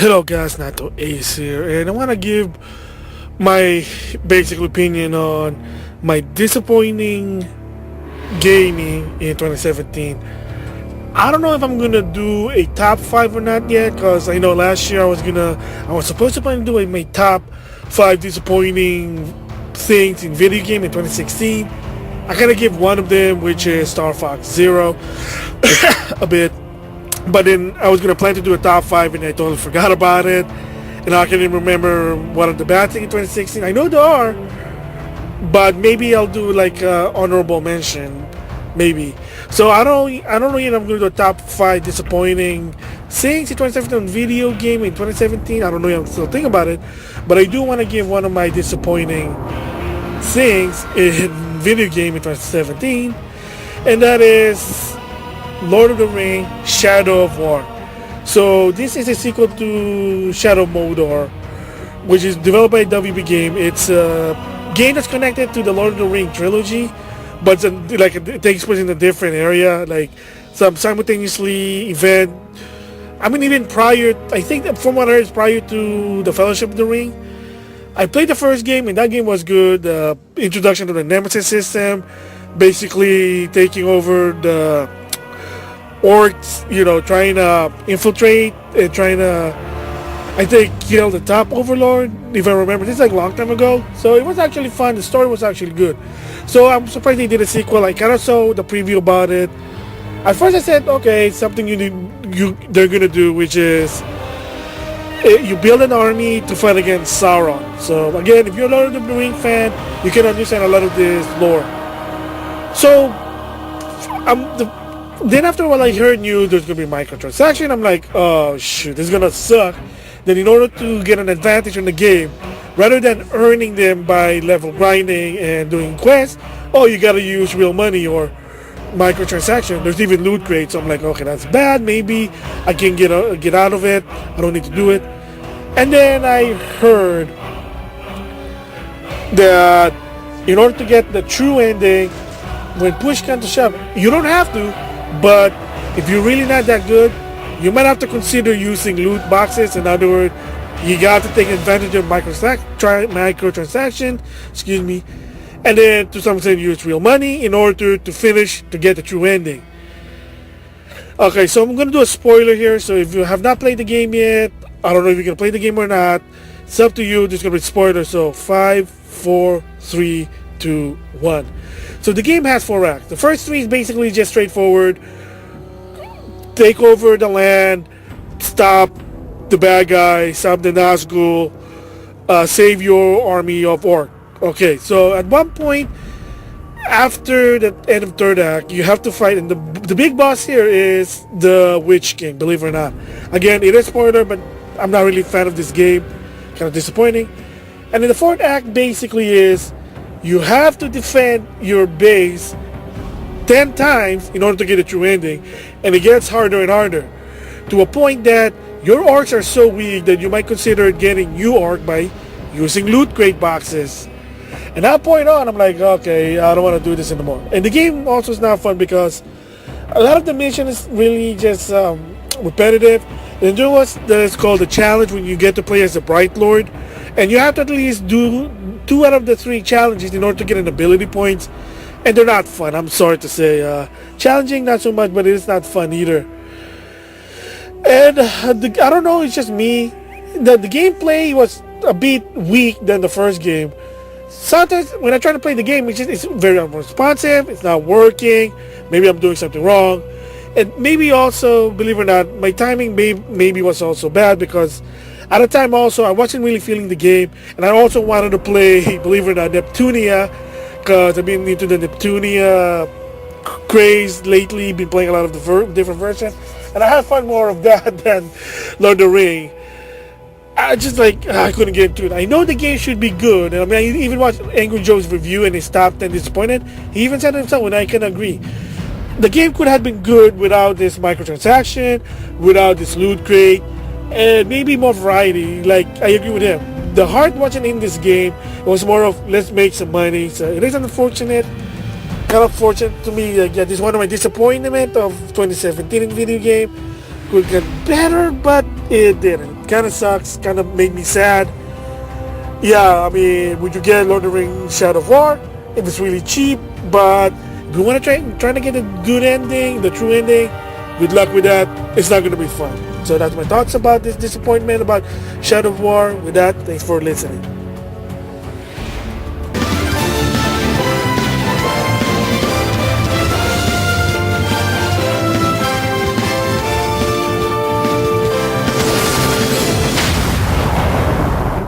Hello guys, NautoAce here, and I want to give my basic opinion on my disappointing gaming in 2017. I don't know if I'm gonna do a top 5 or not yet, because I know last year I was supposed to plan to do my top 5 disappointing things in video game in 2016. I gotta give one of them, which is Star Fox Zero, a bit. But then I was gonna plan to do a top 5 and I totally forgot about it. And I can't even remember what are the bad things in 2016. I know there are, but maybe I'll do like honorable mention, maybe. So I don't know yet. I'm gonna do a top 5 disappointing things in 2017 on video game in 2017. I don't know yet. I'm still thinking about it, but I do want to give one of my disappointing things in video game in 2017, and that is Lord of the Rings, Shadow of War. So this is a sequel to Shadow of Mordor, which is developed by WB Game. It's a game that's connected to the Lord of the Rings trilogy, but it takes place in a different area, like some simultaneously event. I mean, even prior, I think that from what I heard, is prior to the Fellowship of the Ring. I played the first game, and that game was good. Introduction to the Nemesis system, basically taking over the orcs, trying to infiltrate and trying to, I think, kill the top overlord, if I remember. This is like a long time ago. So it was actually fun. The story was actually good. So I'm surprised they did a sequel. I kind of saw the preview about it. At first I said, okay, something they're going to do, which is you build an army to fight against Sauron. So again, if you're a Lord of the Ring fan, you can understand a lot of this lore. So then after a while I heard news there's going to be micro-transaction. I'm like, oh shoot, this is going to suck. Then in order to get an advantage in the game, rather than earning them by level grinding and doing quests, you got to use real money or micro-transaction. There's even loot crates. So I'm like, okay, that's bad. Maybe I can get out of it. I don't need to do it. And then I heard that in order to get the true ending, when push comes to shove, you don't have to, but if you're really not that good, you might have to consider using loot boxes. In other words, you got to take advantage of micro-transaction, and then to some extent use real money in order to get the true ending. Okay, so I'm going to do a spoiler here. So if you have not played the game yet, I don't know if you're going to play the game or not. It's up to you. There's going to be spoilers. So 5, 4, 3, 2, 1. So the game has 4 acts. The first 3 is basically just straightforward. Take over the land, stop the bad guy, stop the Nazgul, save your army of orc. Okay, so at one point, after the end of third act, you have to fight, and the big boss here is the Witch King, believe it or not. Again, it is spoiler, but I'm not really a fan of this game. Kind of disappointing. And then the fourth act basically is you have to defend your base 10 times in order to get a true ending, and it gets harder and harder to a point that your orcs are so weak that you might consider getting new orc by using loot crate boxes. And that point on, I'm like, okay, I don't want to do this anymore. And the game also is not fun because a lot of the mission is really just repetitive. And there was that is called the challenge, when you get to play as a Bright Lord, and you have to at least do 2 out of the 3 challenges in order to get an ability points, and they're not fun. I'm sorry to say, challenging not so much, but it is not fun either. And I don't know, it's just me. The gameplay was a bit weak than the first game. Sometimes when I try to play the game, it's very unresponsive. It's not working. Maybe I'm doing something wrong. And maybe also, believe it or not, my timing maybe was also bad, because at the time also I wasn't really feeling the game, and I also wanted to play, believe it or not, Neptunia, because I've been into the Neptunia craze lately. Been playing a lot of the different versions, and I had fun more of that than Lord of the Rings. I couldn't get into it. I know the game should be good. I mean, I even watched Angry Joe's review and he stopped and disappointed. He even said himself, and I can agree. The game could have been good without this microtransaction, without this loot crate, and maybe more variety. Like, I agree with him. The heart wasn't in this game. It was more of, let's make some money. So it is unfortunate. Kind of fortunate to me. This is one of my disappointment of 2017 in video game. Could get better, but it didn't. kind of sucks, kind of made me sad. Yeah, I mean, would you get Lord of the Rings Shadow of War if it's really cheap? But if you want to try to get a good ending, the true ending, good luck with that. It's not going to be fun. So that's my thoughts about this disappointment about Shadow of War. With that, thanks for listening.